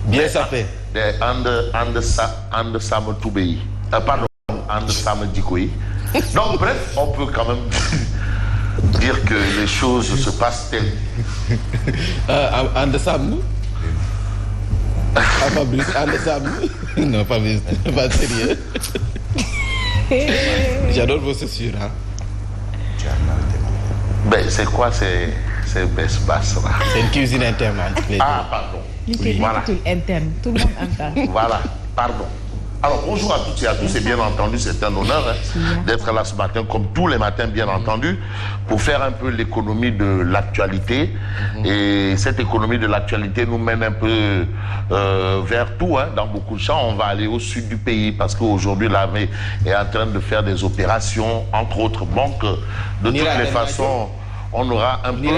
Bien sapé. And Sam Toubei. Pardon, And Sam Dikoui. Donc, bref, on peut quand même dire que les choses se passent telles. And Sam Fabrice, And Sam non, Fabrice, pas sérieux. J'adore vos chaussures, hein. Ben, c'est quoi ces basse là? C'est une cuisine interne. Ah, pardon. Oui, voilà. Tout interne, tout le monde entend. Voilà, pardon. Alors, bonjour à toutes et à tous, et bien entendu, c'est un honneur d'être là ce matin, comme tous les matins, bien entendu, pour faire un peu l'économie de l'actualité. Et cette économie de l'actualité nous mène un peu vers tout, hein. Dans beaucoup de champs, on va aller au sud du pays, parce qu'aujourd'hui, l'armée est en train de faire des opérations, entre autres. Donc, de toutes les façons, on aura un peu...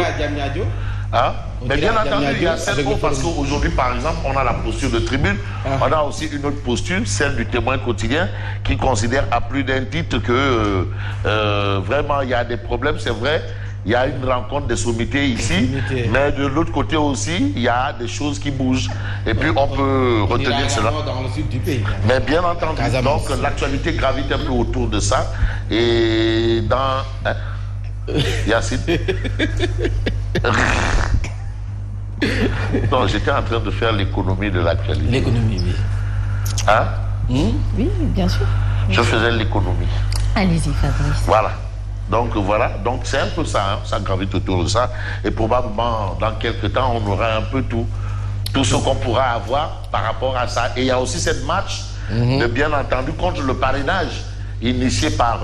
Hein? Mais bien entendu, il y a cette fois parce qu'aujourd'hui, par exemple, on a la posture de tribune, on a aussi une autre posture, celle du témoin quotidien, qui considère à plus d'un titre que vraiment il y a des problèmes, c'est vrai. Il y a une rencontre des sommités ici, mais de l'autre côté aussi, il y a des choses qui bougent. Et puis on peut retenir cela. Dans le sud du pays. Mais bien entendu, donc l'actualité gravite un peu autour de ça. Et dans... Hein? Yacine. Non, j'étais en train de faire l'économie de l'actualité. L'économie, oui. Hein? Oui, bien sûr. Je faisais l'économie. Allez-y, Fabrice. Voilà. Donc c'est un peu ça, hein, ça gravite autour de ça. Et probablement, dans quelques temps, on aura un peu tout ce qu'on pourra avoir par rapport à ça. Et il y a aussi cette marche, de bien entendu, contre le parrainage, initié par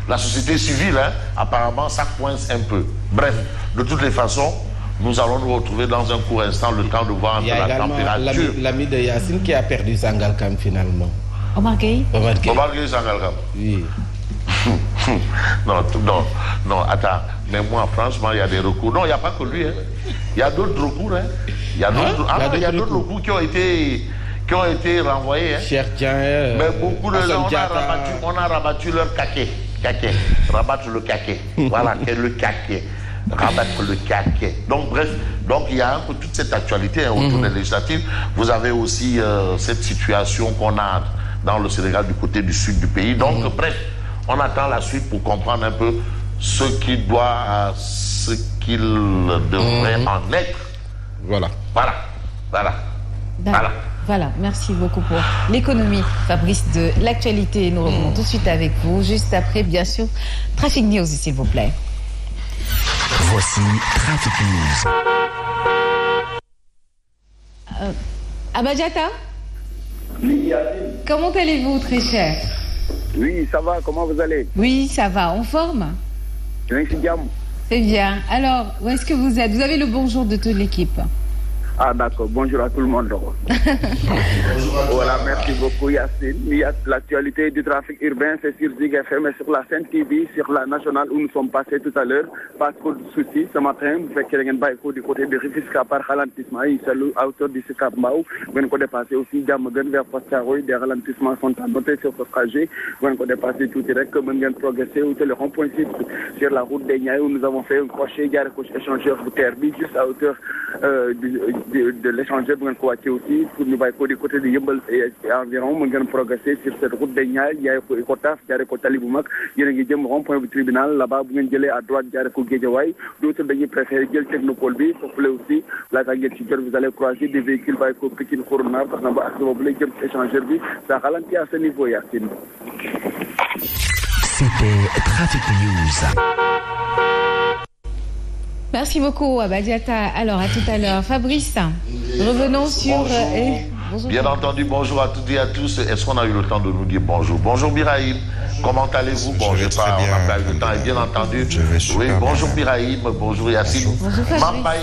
la société civile. Hein. Apparemment, ça coince un peu. Bref, de toutes les façons, nous allons nous retrouver dans un court instant, le temps de voir un peu la température. L'ami de Yacine qui a perdu Sangalkam finalement. Omar Gueye Sangalkam. Oui. Non, attends. Mais moi, franchement, il y a des recours. Non, il n'y a pas que lui. Hein. Il y a d'autres recours. Hein. Il y a d'autres recours qui ont été renvoyés. Hein. Mais beaucoup de gens, on a rabattu leur caquet. Rabattre le caquet. Voilà, c'est le caquet. Rabattre le caquet. Donc bref, il y a un peu toute cette actualité hein, autour des législatives. Vous avez aussi cette situation qu'on a dans le Sénégal du côté du sud du pays. Donc bref, on attend la suite pour comprendre un peu ce qu'il devrait en être. Voilà. Voilà, merci beaucoup pour l'économie, Fabrice, de l'actualité. Nous revenons tout de suite avec vous, juste après, bien sûr, Trafic News, s'il vous plaît. Voici Trafic News. Abadjata? Oui, comment allez-vous, très cher? Oui, ça va, comment vous allez? Oui, ça va, en forme? C'est bien. Alors, où est-ce que vous êtes? Vous avez le bonjour de toute l'équipe. Ah d'accord, bonjour à tout le monde. Voilà, merci beaucoup Yacine. L'actualité du trafic urbain, c'est sur Zig FM et sur la Sen TV, sur la nationale où nous sommes passés tout à l'heure. Pas trop de soucis. Ce matin, vous faites qu'il y a un du côté de Rufisque par ralentissement. Il s'allume à hauteur du Sicap Mbao. Vous venez de dépasser aussi Diamaguène vers Poste-Saroy. Des ralentissements sont à noter sur ce trajet. Vous venez de dépasser tout direct. Vous venez de progresser au le rond-point sur la route des Niayes où nous avons fait un crochet, gare échangeur de Terbi, juste à hauteur de l'échangeur. Vous venez aussi pour nous aller du côté de Yembel et environ. Vous venez progresser sur cette route des Niayes. Il y a un Kotaf, il y a un Kotaliboumak. Il y a un rond-point du tribunal. Là-bas, vous venez à droite, il y a un Guédiawaye. D'autres dañuy préféré jël technopole bi foofu la aussi laata ngeen ci jot vous allez croiser des véhicules bàyyi ko Pikine Corona tax na ba ak boobu lay jëm échangeur bi ça ralentit à ce niveau Yacine. C'était Trafic News. Merci beaucoup Abadiata. Alors à tout à l'heure. Fabrice, revenons sur... Bonjour. Bien entendu, bonjour à toutes et à tous. Est-ce qu'on a eu le temps de nous dire bonjour? Bonjour Biraïm, comment allez-vous? Bon, je sais pas, on n'a pas eu le temps, et bien entendu. Oui, bonjour Biraïm, bonjour Yacine. Mampaï,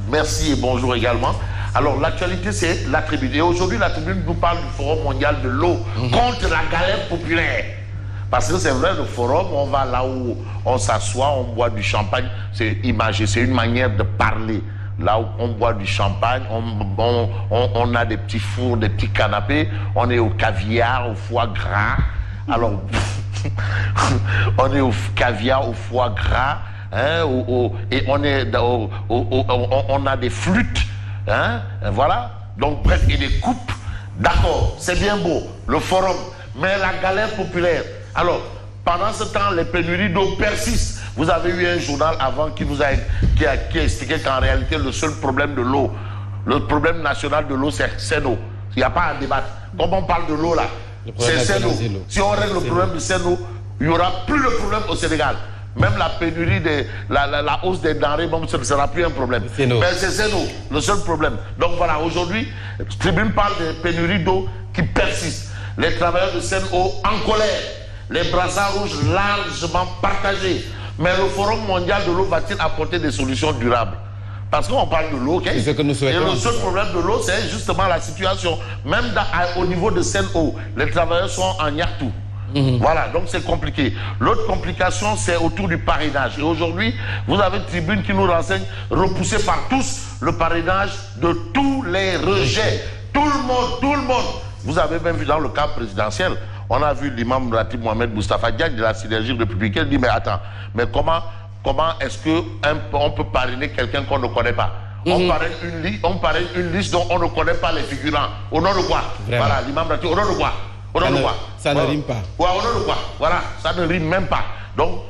merci et bonjour également. Alors l'actualité c'est la tribune. Et aujourd'hui la tribune nous parle du Forum mondial de l'eau contre la galère populaire. Parce que c'est vrai, le forum, on va là où on s'assoit, on boit du champagne. C'est imagé, c'est une manière de parler. Là où on boit du champagne, on a des petits fours, des petits canapés, on est au caviar, au foie gras. Alors, on est au caviar, au foie gras, hein, et on a des flûtes, hein, voilà. Donc bref, et des coupes, d'accord, c'est bien beau, le forum, mais la galère populaire. Alors, pendant ce temps, les pénuries d'eau persistent. Vous avez eu un journal avant qui a expliqué qu'en réalité, le seul problème de l'eau, le problème national de l'eau, c'est Seno. Il n'y a pas à débattre. Comme on parle de l'eau là, c'est Seno. Si on règle le problème de Seno, il n'y aura plus de problème au Sénégal. Même la pénurie, la hausse des denrées, bon, ce ne sera plus un problème. Mais c'est Seno, le seul problème. Donc voilà, aujourd'hui, Tribune parle des pénuries d'eau qui persistent. Les travailleurs de Seno en colère. Les brassards rouges largement partagés. Mais le Forum mondial de l'eau va-t-il apporter des solutions durables? Parce qu'on parle de l'eau, okay? Et le seul problème de l'eau, c'est justement la situation. Même au niveau de Seno, les travailleurs sont en Yartou. Voilà, donc c'est compliqué. L'autre complication, c'est autour du parrainage. Et aujourd'hui, vous avez une tribune qui nous renseigne, repoussé par tous, le parrainage de tous les rejets. Tout le monde. Vous avez même vu dans le cas présidentiel, on a vu l'imam Ratib Mohamed Moustapha Diagne de la Synergie républicaine dit, mais attends, mais comment est-ce qu'on peut parrainer quelqu'un qu'on ne connaît pas? On parraine une liste dont on ne connaît pas les figurants. Au nom de quoi? Vraiment? Voilà, l'imam Ratib, au nom de quoi? Ça ne rime pas. Ouais, au nom de quoi? Voilà, ça ne rime même pas. Donc,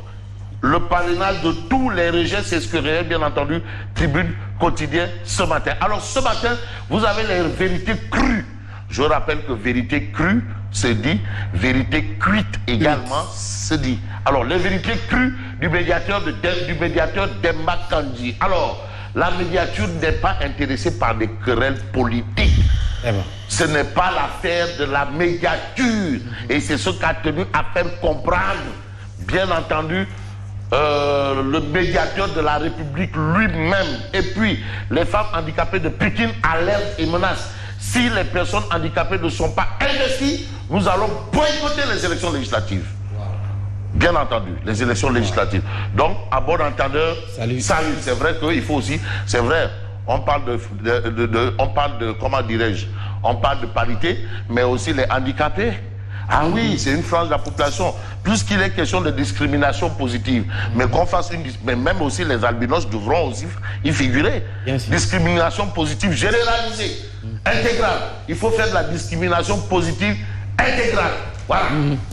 le parrainage de tous les rejets, c'est ce que révèle bien entendu Tribune Quotidien ce matin. Alors, ce matin, vous avez les vérités crues. Je rappelle que vérité crue se dit, vérité cuite également se dit. Alors, les vérités crues du médiateur Demba Kandji. Alors, la médiature n'est pas intéressée par des querelles politiques. Ce n'est pas l'affaire de la médiature. Et c'est ce qu'a tenu à faire comprendre, bien entendu, le médiateur de la République lui-même. Et puis, les femmes handicapées de Pékin alertent et menacent. Si les personnes handicapées ne sont pas investies, nous allons boycotter les élections législatives. Bien entendu, les élections législatives. Donc, à bon entendeur, salut. C'est vrai qu'il faut aussi, c'est vrai, on parle comment dirais-je, on parle de parité, mais aussi les handicapés. Ah oui, c'est une frange de la population. Plus qu'il est question de discrimination positive, mais qu'on fasse mais même aussi les albinos devront aussi y figurer. Discrimination positive généralisée, intégrale. Il faut faire de la discrimination positive intégrale. Voilà,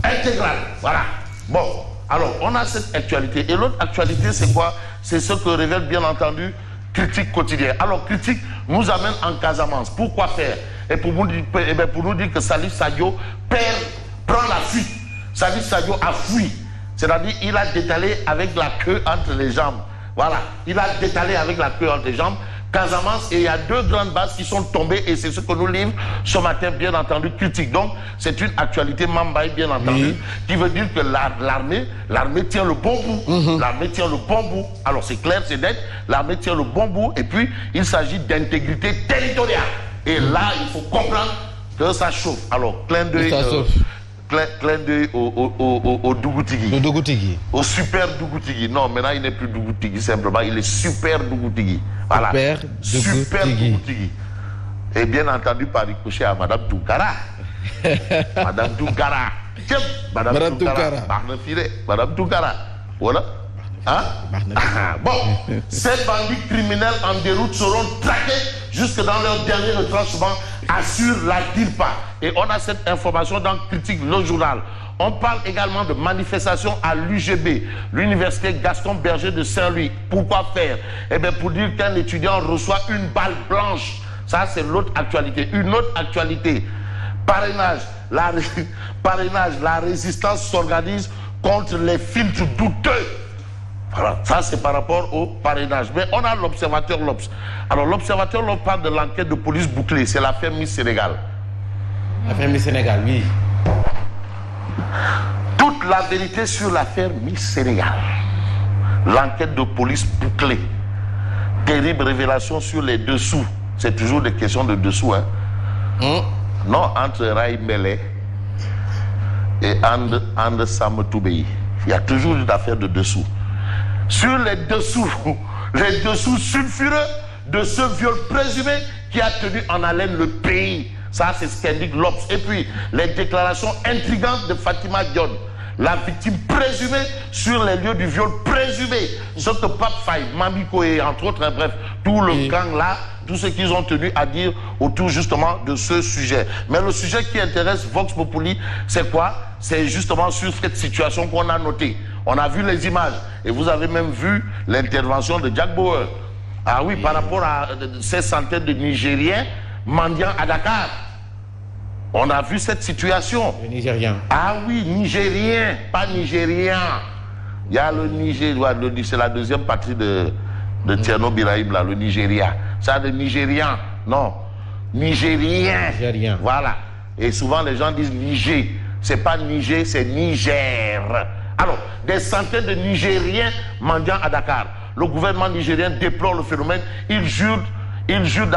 intégrale. Voilà. Bon, alors on a cette actualité. Et l'autre actualité, c'est quoi? C'est ce que révèle bien entendu Critique Quotidien. Alors Critique nous amène en Casamance. Pourquoi faire? Et pour nous dire que Salif Sadio prend la fuite. Salif Sadio a fui. C'est-à-dire il a détalé avec la queue entre les jambes. Voilà, il a détalé avec la queue entre les jambes. Casamance, et il y a 2 grandes bases qui sont tombées, et c'est ce que nous livre ce matin, bien entendu, Critique. Donc, c'est une actualité Mambaye, bien entendu, qui veut dire que l'armée tient le bon bout. L'armée tient le bon bout. Alors, c'est clair, c'est net, l'armée tient le bon bout, et puis, il s'agit d'intégrité territoriale. Et là, il faut comprendre que ça chauffe. Alors, clin d'œil au Dougoutigui. Le Dougoutigui. Au super Dougoutigui. Non, maintenant il n'est plus Dougoutigui simplement, il est super Dougoutigui. Voilà. Super Dougoutigui. Et bien entendu par ricochet à Madame Toukara. Madame Toukara. Madame Toukara. Madame Toukara. Voilà. Hein? Bon, ces bandits criminels en déroute seront traqués jusque dans leur dernier retranchement, assure la DIRPA. Et on a cette information dans Critique, le journal. On parle également de manifestations à l'UGB, l'université Gaston Berger de Saint-Louis. Pourquoi faire? Eh bien, pour dire qu'un étudiant reçoit une balle blanche. Ça, c'est l'autre actualité. Une autre actualité. Parrainage. La résistance s'organise contre les filtres douteux. Voilà, ça c'est par rapport au parrainage. Mais on a l'observateur Lopes. Alors l'observateur Lopes parle de l'enquête de police bouclée. C'est l'affaire Miss Sénégal. L'affaire Miss Sénégal, oui. Toute la vérité sur l'affaire Miss Sénégal. L'enquête de police bouclée. Terrible révélation sur les dessous. C'est toujours des questions de dessous. Hein? Non, entre Ray Mele et And Sam Toubei. Il y a toujours une affaire de dessous. Sur les dessous sulfureux de ce viol présumé qui a tenu en haleine le pays. Ça, c'est ce qu'indique l'Obs. Et puis, les déclarations intrigantes de Fatima Dione, la victime présumée sur les lieux du viol présumé. Ce que Pape Faye, Mamiko et entre autres, bref, tout le gang là, tout ce qu'ils ont tenu à dire autour justement de ce sujet. Mais le sujet qui intéresse Vox Populi, c'est quoi? C'est justement sur cette situation qu'on a notée. On a vu les images et vous avez même vu l'intervention de Jack Bauer. Ah oui, par rapport à ces centaines de Nigériens mendiants à Dakar. On a vu cette situation. Le Nigérien. Ah oui, Nigérien, pas Nigérien. Il y a le Niger, c'est la deuxième patrie de Tierno Birahim, là, le Nigeria. Ça, le Nigérian, non. Nigérien. Nigérien. Voilà. Et souvent, les gens disent Niger. C'est pas Niger, c'est Niger. Alors, des centaines de Nigériens mendiants à Dakar. Le gouvernement nigérien déplore le phénomène. Il jure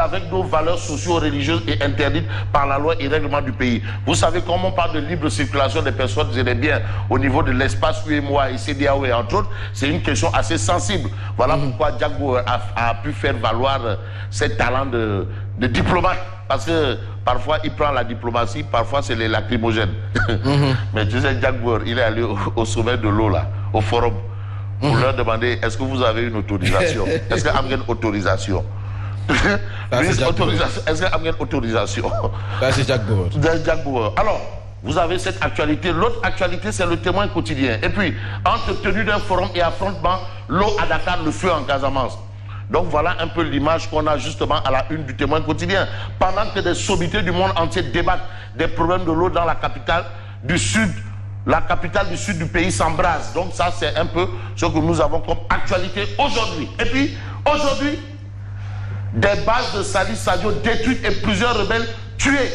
avec nos valeurs socio-religieuses et interdites par la loi et règlement du pays. Vous savez, comme on parle de libre circulation des personnes et des biens au niveau de l'espace UEMOA et CEDEAO et entre autres, c'est une question assez sensible. Voilà pourquoi Jack Bauer a pu faire valoir ses talents de diplomate. Parce que parfois il prend la diplomatie, parfois c'est les lacrymogènes. Mais tu sais, Jack Bauer, il est allé au sommet de l'eau là, au forum, pour leur demander, est-ce que vous avez une autorisation? Est-ce que vous avez une autorisation? Est-ce que vous avez une autorisation? Ça, c'est Jack Bauer. Jack Bauer. Alors, vous avez cette actualité. L'autre actualité, c'est le Témoin quotidien. Et puis, entre tenue d'un forum et affrontement, l'eau à Dakar, le feu en Casamance. Donc voilà un peu l'image qu'on a justement à la une du Témoin quotidien. Pendant que des sommités du monde entier débattent des problèmes de l'eau dans la capitale du Sud, la capitale du Sud du pays s'embrase. Donc ça, c'est un peu ce que nous avons comme actualité aujourd'hui. Et puis, aujourd'hui, des bases de Salih Sadio détruites et plusieurs rebelles tués.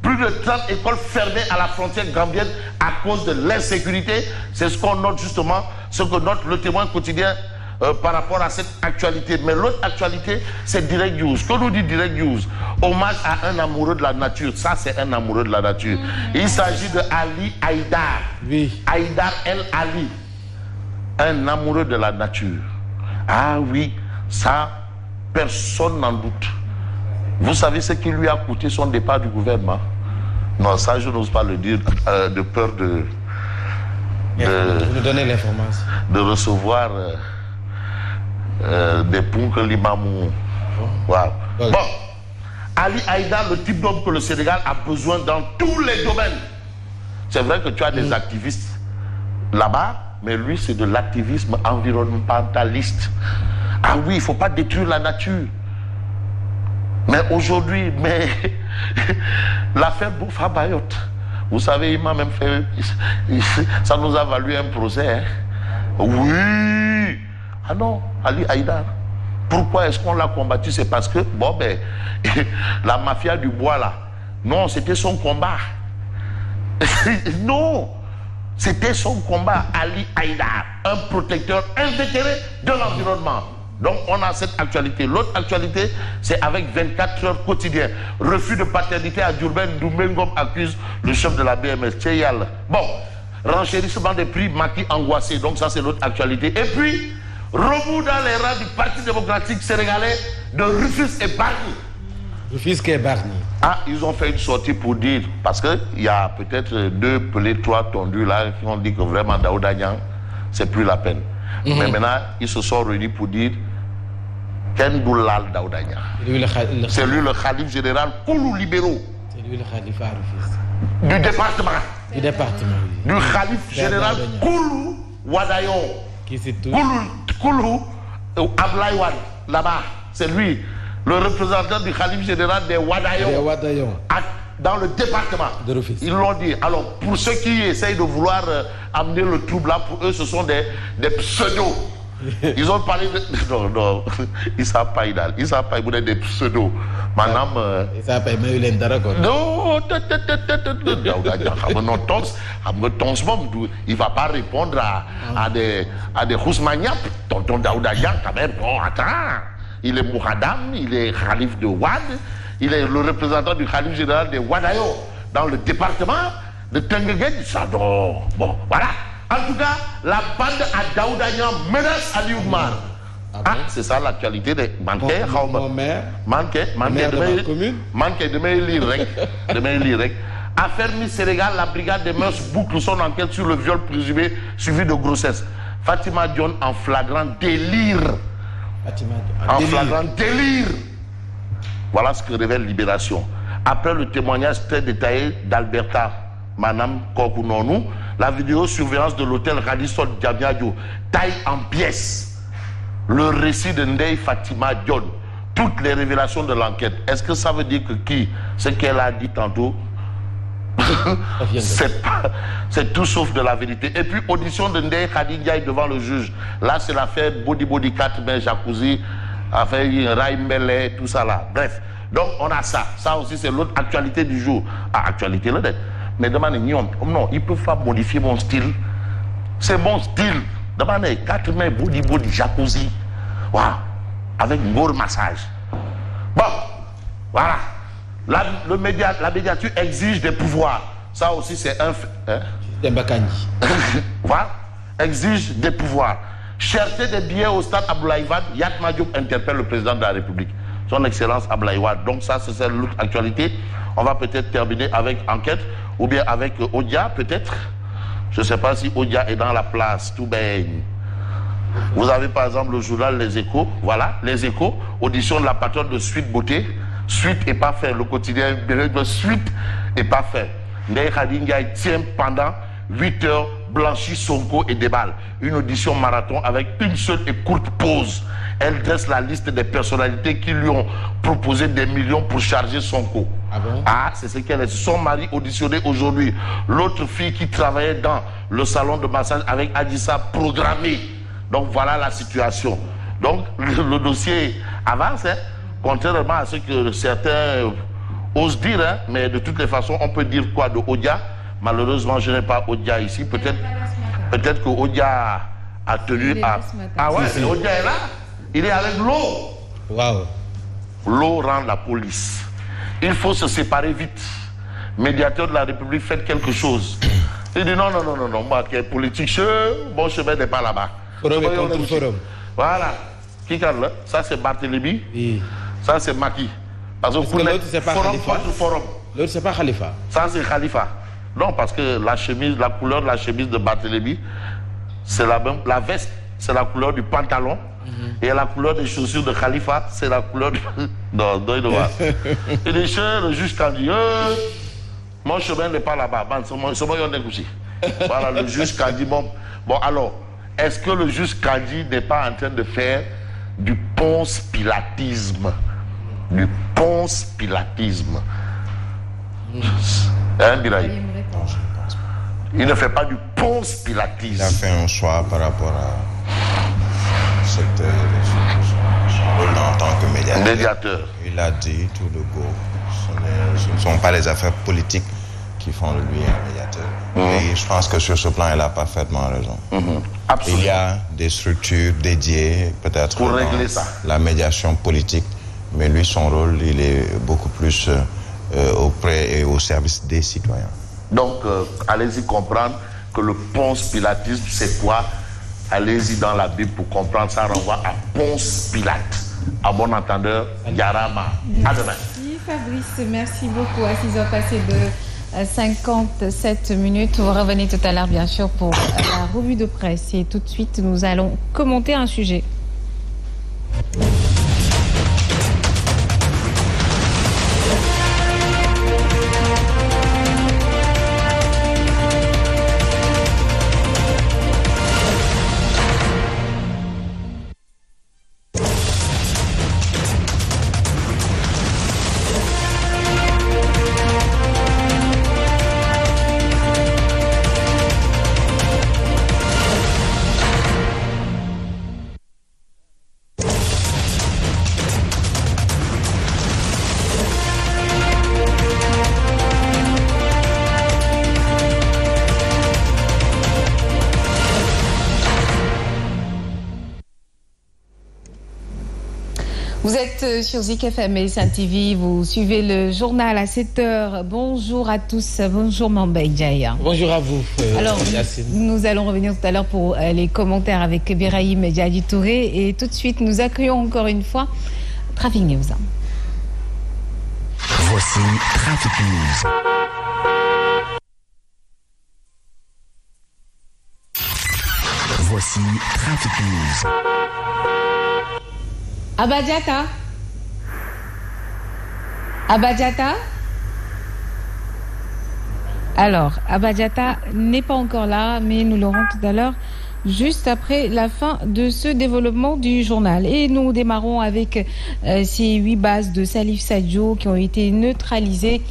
Plus de 30 écoles fermées à la frontière gambienne à cause de l'insécurité. C'est ce qu'on note justement, ce que note le Témoin quotidien par rapport à cette actualité. Mais l'autre actualité, c'est Direct News. Que nous dit Direct News? Hommage à un amoureux de la nature. Ça, c'est un amoureux de la nature. Il s'agit de Ali Haïdar. Oui. Haïdar El Ali. Un amoureux de la nature. Ah oui, ça, personne n'en doute. Vous savez ce qui lui a coûté son départ du gouvernement? Non, ça, je n'ose pas le dire, de peur de vous nous donnez l'information. De recevoir des poux que l'imamou. Wow. Bon, Ali Haïdar, le type d'homme que le Sénégal a besoin dans tous les domaines. C'est vrai que tu as des activistes là-bas, mais lui, c'est de l'activisme environnementaliste. Ah oui, il ne faut pas détruire la nature. Mais aujourd'hui, l'affaire Boufa Bayotte, vous savez, il m'a même fait, ça nous a valu un procès. Hein? Oui. Ah non, Ali Haïdar. Pourquoi est-ce qu'on l'a combattu? C'est parce que, bon ben, la mafia du bois là, non, c'était son combat. Non, c'était son combat, Ali Haïdar, un protecteur invétéré de l'environnement. Donc on a cette actualité. L'autre actualité, c'est avec 24 heures quotidien. Refus de paternité à Diourbel, Doumengom accuse le chef de la BMS, Tcheyal. Bon, renchérissement des prix, Macky angoissé. Donc ça c'est l'autre actualité. Et puis, remous dans les rangs du Parti démocratique sénégalais de Rufisque et Bargny. Rufisque et Bargny. Ah, ils ont fait une sortie pour dire, parce qu'il y a peut-être 2 pelés, 3 tondus là, qui ont dit que vraiment Daouda Niang, c'est plus la peine. Mais maintenant, ils se sont réunis pour dire Ken Doulal Daouda Niang. C'est lui le khalife général Koulou libéraux. C'est lui le khalife à Rufisque. Du département. Du département, oui. Du khalife général Koulou Wadayon. Qui c'est tout? Koulou Ablaïwan, là-bas. C'est lui, le représentant du khalife général des Wadayon. Des Wadayon. Dans le département. De Rufisque. Ils l'ont dit. Alors, pour ceux qui essayent de vouloir amener le trouble là, pour eux, ce sont des pseudos. Ils ont parlé de... Non, ils ne savent pas, ils ne savent pas, ils des pseudos. Madame... Ils ne savent pas, mais ils ont d'accord. Non, il ne va pas répondre à des Ousmaniap. Tonton Daouda Niang, quand même, bon, attends. Il est Mouhadam, il est Khalif de Ouad, il est le représentant du Khalif général de Wadayo dans le département de Tenguegen. Ça, non. Bon, voilà. En tout cas, la bande à Daouda Niang menace Ali Oumar. Ah, c'est ça l'actualité de Manqué. Mon maire. Manqué de ma commune. Manqué de mes lire. Affaire Miss Sénégal, la brigade des mœurs boucle son enquête sur le viol présumé suivi de grossesse. Fatima Dione en flagrant délire. Fatima En flagrant délire. Voilà ce que révèle Libération. Après le témoignage très détaillé d'Alberta Manam Kokunonou, la vidéosurveillance de l'hôtel Radisson Diamniadio taille en pièces le récit de Ndeye Fatima Dione, toutes les révélations de l'enquête. Est-ce que ça veut dire que ce qu'elle a dit tantôt, c'est tout sauf de la vérité. Et puis, audition de Ndeye Khady Ndiaye devant le juge. Là, c'est l'affaire Body 4 mains jacuzzi, affaire Raïmbele, tout ça là. Bref, donc on a ça. Ça aussi, c'est l'autre actualité du jour. Ah, actualité là, mais demandez, non, ils ne peuvent pas modifier mon style. C'est mon style. Demandez, 4 mains body jacuzzi. Waouh, avec gros massage. Bon, voilà. La médiature exige des pouvoirs. Ça aussi, c'est un fait. Hein? Voilà. Exige des pouvoirs. Chercher des billets au stade Abdoulaye Wade, Yatma Diop interpelle le président de la République. Son Excellence Abdoulaye Wade. Donc ça, c'est l'autre actualité. On va peut-être terminer avec enquête ou bien avec Odia, peut-être. Je ne sais pas si Odia est dans la place. Tout baigne. Vous avez par exemple le journal Les Échos. Voilà, Les Échos. Audition de la patronne de Suite Beauté. Suite et pas fait. Le quotidien de Suite et pas fait. Ndeye Khady Ndiaye tient pendant 8 heures Blanchi, Sonko et Débal. Une audition marathon avec une seule et courte pause. Elle dresse la liste des personnalités qui lui ont proposé des millions pour charger Sonko. Ah bon? Ah, c'est ce qu'elle est. Son mari auditionné aujourd'hui. L'autre fille qui travaillait dans le salon de massage avec Adissa programmé. Donc voilà la situation. Donc le dossier avance, hein, contrairement à ce que certains osent dire, hein, mais de toutes les façons, on peut dire quoi de Odia? Malheureusement, je n'ai pas Odia ici. Peut-être que Odia a tenu à... Ah ouais, Odia est là. Il est avec l'eau. Waouh. L'eau rend la police. Il faut se séparer vite. Médiateur de la République, faites quelque chose. Il dit non, moi qui est politique, mon chemin n'est pas là-bas. Forum. Voilà. Qui parle là? Ça c'est Barthélémy. Oui. Ça c'est Macky. Parce que l'autre c'est pas Khalifa. L'autre c'est pas Khalifa. Ça c'est Khalifa. Non, parce que la couleur de la chemise de Barthélémy, c'est la même. La veste, c'est la couleur du pantalon. Et la couleur des chaussures de Khalifa, c'est la couleur du... Non, il doit voir. Et les chiens, le juge Kadi, mon chemin n'est pas là-bas. Voilà, le juge Kadi. Bon, alors, est-ce que le juge Kadi n'est pas en train de faire du ponce-pilatisme? Du ponce-pilatisme. Hein, Biraï? Il ne fait pas du ponce-pilatisme. Il a fait un choix par rapport à cette rôle en tant que médiateur. Il a dit tout le go. Ce ne sont pas les affaires politiques qui font de lui un médiateur. Et je pense que sur ce plan, il a parfaitement raison. Il y a des structures dédiées, peut-être, pour régler ça, la médiation politique, mais lui, son rôle, il est beaucoup plus auprès et au service des citoyens. Donc, allez-y comprendre que le Ponce Pilatisme, c'est quoi? Allez-y dans la Bible pour comprendre. Ça renvoie à Ponce Pilate. À bon entendeur, Yarama. À demain. Merci Fabrice, merci beaucoup. À 6h passées de 57 minutes. Vous revenez tout à l'heure, bien sûr, pour la revue de presse. Et tout de suite, nous allons commenter un sujet. Vous êtes sur Zik FM et Saint TV, vous suivez le journal à 7h. Bonjour à tous, bonjour Mambay Jaya. Bonjour à vous. Alors, nous allons revenir tout à l'heure pour les commentaires avec Birahim Diadi Touré. Et tout de suite, nous accueillons encore une fois Traffic News. Voici Traffic News. Voici Traffic News. Abadiaka. Aba Diatta? Alors, Aba Diatta n'est pas encore là, mais nous l'aurons tout à l'heure, juste après la fin de ce développement du journal. Et nous démarrons avec ces 8 bases de Salif Sadio qui ont été neutralisées.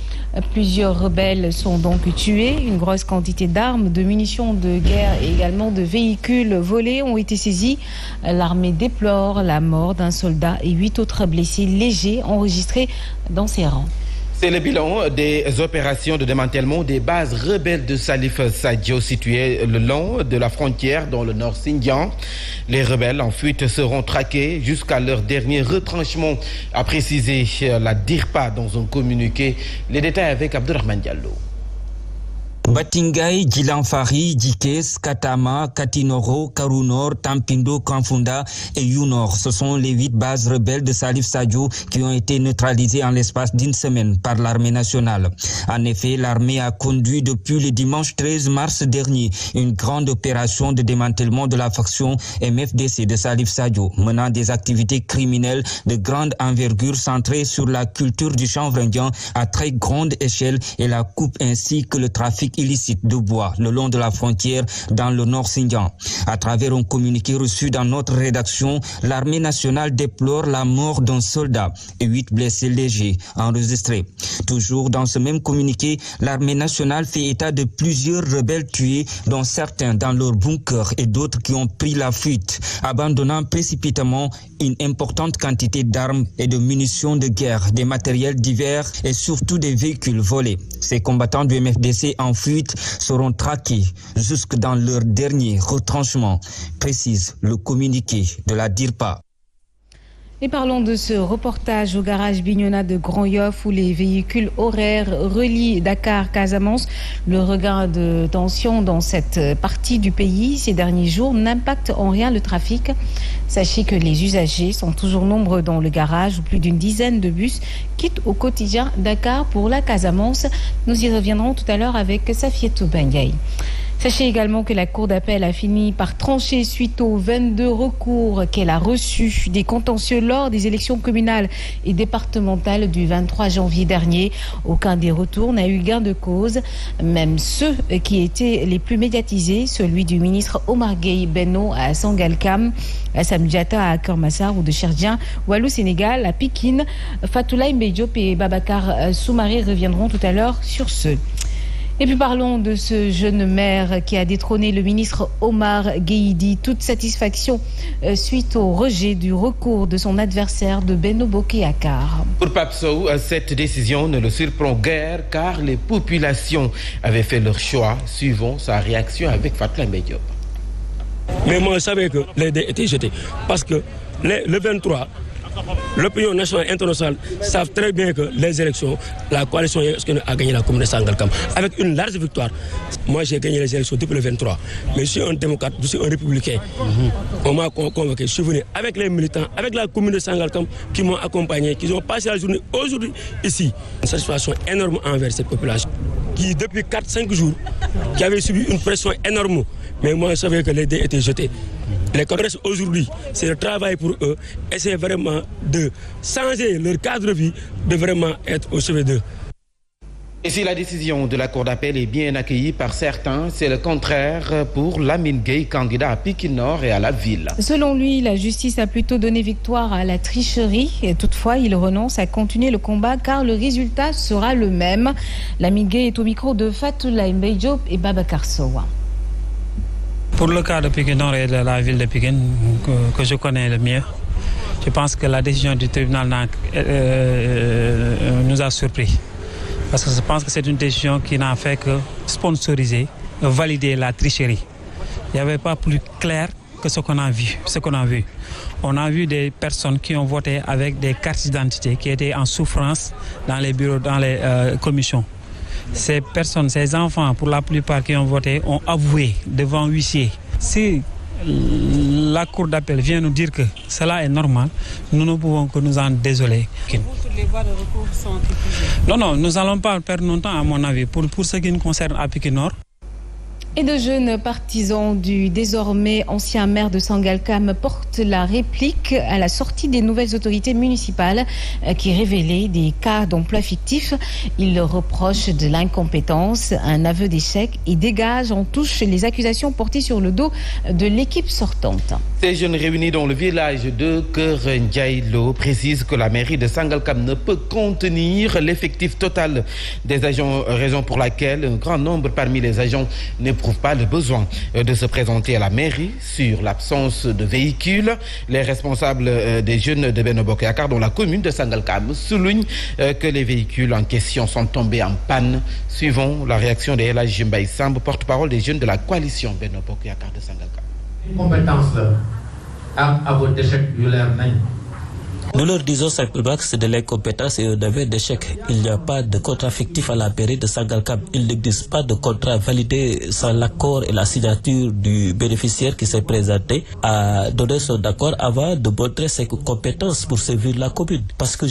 Plusieurs rebelles sont donc tués. Une grosse quantité d'armes, de munitions de guerre et également de véhicules volés ont été saisis. L'armée déplore la mort d'un soldat et 8 autres blessés légers enregistrés dans ses rangs. C'est le bilan des opérations de démantèlement des bases rebelles de Salif Sadio situées le long de la frontière dans le nord Xinjiang. Les rebelles en fuite seront traqués jusqu'à leur dernier retranchement, a précisé la DIRPA dans un communiqué. Les détails avec Abdourahmane Diallo. Batingay, Djilanfari, Dikes, Katama, Katinoro, Karunor, Tampindo, Kanfunda et Younor. Ce sont les 8 bases rebelles de Salif Sadio qui ont été neutralisées en l'espace d'une semaine par l'armée nationale. En effet, l'armée a conduit depuis le dimanche 13 mars dernier une grande opération de démantèlement de la faction MFDC de Salif Sadio, menant des activités criminelles de grande envergure centrées sur la culture du chanvre indien à très grande échelle et la coupe ainsi que le trafic illicite de bois le long de la frontière dans le nord Xinjiang. À travers un communiqué reçu dans notre rédaction, l'armée nationale déplore la mort d'un soldat et 8 blessés légers enregistrés. Toujours dans ce même communiqué, l'armée nationale fait état de plusieurs rebelles tués, dont certains dans leur bunker et d'autres qui ont pris la fuite, abandonnant précipitamment une importante quantité d'armes et de munitions de guerre, des matériels divers et surtout des véhicules volés. Ces combattants du MFDC en fuite seront traqués jusque dans leur dernier retranchement, précise le communiqué de la DIRPA. Et parlons de ce reportage au garage Bignona de Grand Yoff où les véhicules horaires relient Dakar-Casamance. Le regain de tension dans cette partie du pays ces derniers jours n'impacte en rien le trafic. Sachez que les usagers sont toujours nombreux dans le garage où plus d'une dizaine de bus quittent au quotidien Dakar pour la Casamance. Nous y reviendrons tout à l'heure avec Safietou Bengaï. Sachez également que la Cour d'appel a fini par trancher suite aux 22 recours qu'elle a reçus des contentieux lors des élections communales et départementales du 23 janvier dernier. Aucun des retours n'a eu gain de cause, même ceux qui étaient les plus médiatisés, celui du ministre Omar Gueye Benno à Sangalkam, à Samdjata à Kermassar ou de Cherdien, Walou Sénégal à Pikine. Fatoulaye Mbediop et Babacar Soumaré reviendront tout à l'heure sur ce. Et puis parlons de ce jeune maire qui a détrôné le ministre Omar Gueye, toute satisfaction suite au rejet du recours de son adversaire de Benno Bokk Yakaar. Pour Pape Sow, cette décision ne le surprend guère car les populations avaient fait leur choix. Suivons sa réaction avec Fatoulaye Mbediop. Mais moi je savais que les dés étaient jetés parce que le 23, l'opinion nationale et internationale savent très bien que les élections, la coalition a gagné la commune de Sangalkam avec une large victoire. Moi j'ai gagné les élections depuis le 23, mais je suis un démocrate, je suis un républicain. On m'a convoqué, je suis venu avec les militants, avec la commune de Sangalkam qui m'ont accompagné, qui ont passé la journée aujourd'hui ici. Une satisfaction énorme envers cette population qui depuis 4-5 jours, qui avait subi une pression énorme. Mais moi je savais que les dés étaient jetés. Les Congrès aujourd'hui, c'est le travail pour eux et c'est vraiment de changer leur cadre de vie, de vraiment être au chevet d'eux. Et si la décision de la Cour d'appel est bien accueillie par certains, c'est le contraire pour Lamine Gueye, candidat à Pikine Nord et à la ville. Selon lui, la justice a plutôt donné victoire à la tricherie. Et toutefois, il renonce à continuer le combat car le résultat sera le même. Lamine Gueye est au micro de Fatoulaye Mbediop et Babacar Sow. Pour le cas de Pikine Nord et de la ville de Pikine, que je connais le mieux, je pense que la décision du tribunal nous a surpris. Parce que je pense que c'est une décision qui n'a fait que sponsoriser, valider la tricherie. Il n'y avait pas plus clair que ce qu'on a vu. On a vu des personnes qui ont voté avec des cartes d'identité qui étaient en souffrance dans les bureaux, dans les commissions. Ces personnes, ces enfants, pour la plupart qui ont voté, ont avoué devant huissier. Si la Cour d'appel vient nous dire que cela est normal, nous ne pouvons que nous en désoler. Les voies de recours sont épuisées. Non, nous n'allons pas perdre notre temps à mon avis. Pour ce qui nous concerne à Pikine Nord. Et de jeunes partisans du désormais ancien maire de Sangalkam portent la réplique à la sortie des nouvelles autorités municipales qui révélaient des cas d'emploi fictifs. Ils leur reprochent de l'incompétence, un aveu d'échec et dégagent en touche les accusations portées sur le dos de l'équipe sortante. Ces jeunes réunis dans le village de Keur-Ndiaye-Lo précisent que la mairie de Sangalkam ne peut contenir l'effectif total des agents, raison pour laquelle un grand nombre parmi les agents n'éprouvent pas le besoin de se présenter à la mairie sur l'absence de véhicules. Les responsables des jeunes de Benno Bokk Yakaar dans la commune de Sangalkam soulignent que les véhicules en question sont tombés en panne. Suivons la réaction de El Hadji Mbaye Samb, porte-parole des jeunes de la coalition Benno Bokk Yakaar de Sangalkam. Compétence à vos déchets yu leer nañ. Nous leur disons simplement que c'est de l'incompétence et un aveu d'échec. Il n'y a pas de contrat fictif à la mairie de Sangalkam. Il n'existe pas de contrat validé sans l'accord et la signature du bénéficiaire qui s'est présenté à donner son accord avant de montrer ses compétences pour servir la commune. Parce que